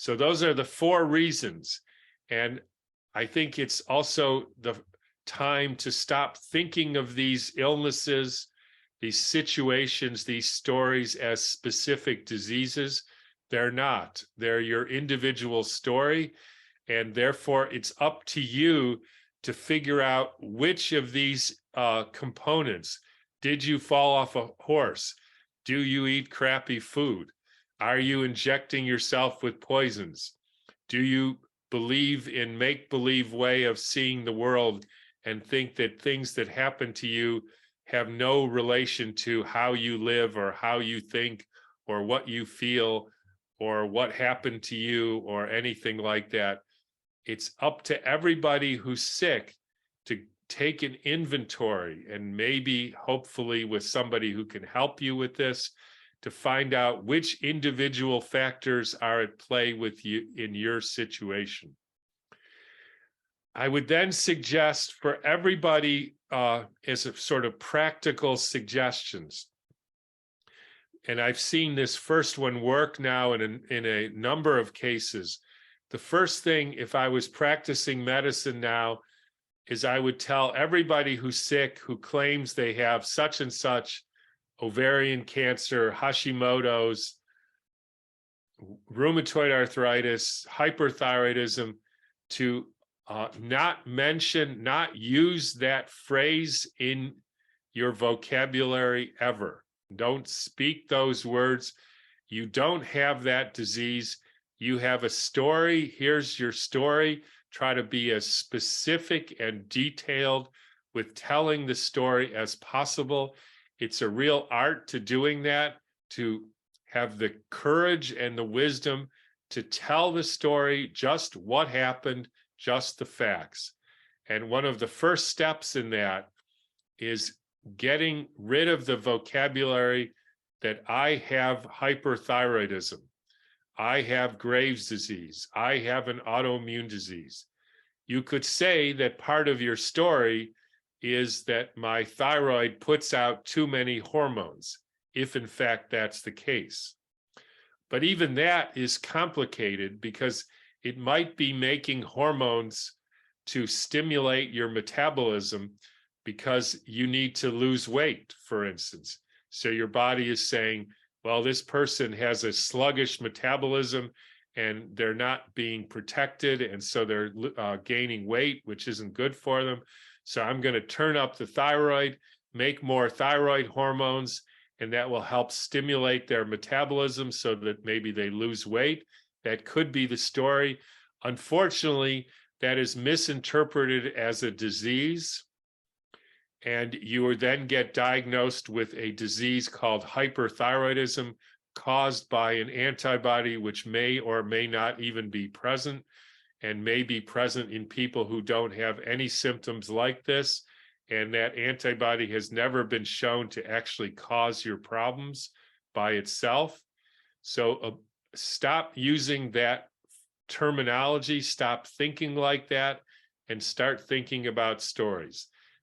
So those are the 4 reasons. And I think it's also the time to stop thinking of these illnesses, these situations, these stories as specific diseases. They're not. They're your individual story. And therefore, it's up to you to figure out which of these components. Did you fall off a horse? Do you eat crappy food? Are you injecting yourself with poisons? Do you believe in make-believe way of seeing the world and think that things that happen to you have no relation to how you live or how you think or what you feel or what happened to you or anything like that? It's up to everybody who's sick to take an inventory, and maybe hopefully with somebody who can help you with this, to find out which individual factors are at play with you in your situation. I would then suggest for everybody as a sort of practical suggestions, and I've seen this first one work now in a number of cases. The first thing, if I was practicing medicine now, is I would tell everybody who's sick, who claims they have such and such ovarian cancer, Hashimoto's, rheumatoid arthritis, hyperthyroidism, to not use that phrase in your vocabulary ever. Don't speak those words. You don't have that disease. You have a story. Here's your story. Try to be as specific and detailed with telling the story as possible. It's a real art to doing that, to have the courage and the wisdom to tell the story, just what happened, just the facts. And one of the first steps in that is getting rid of the vocabulary that I have hyperthyroidism, I have Graves' disease, I have an autoimmune disease. You could say that part of your story is that my thyroid puts out too many hormones, if in fact that's the case. But even that is complicated because it might be making hormones to stimulate your metabolism because you need to lose weight, for instance. So your body is saying, well, this person has a sluggish metabolism and they're not being protected, and so they're gaining weight, which isn't good for them. So I'm going to turn up the thyroid, make more thyroid hormones, and that will help stimulate their metabolism so that maybe they lose weight. That could be the story. Unfortunately, that is misinterpreted as a disease, and you would then get diagnosed with a disease called hyperthyroidism caused by an antibody which may or may not even be present, and may be present in people who don't have any symptoms like this, and that antibody has never been shown to actually cause your problems by itself. So stop using that terminology, stop thinking like that, and start thinking about stories.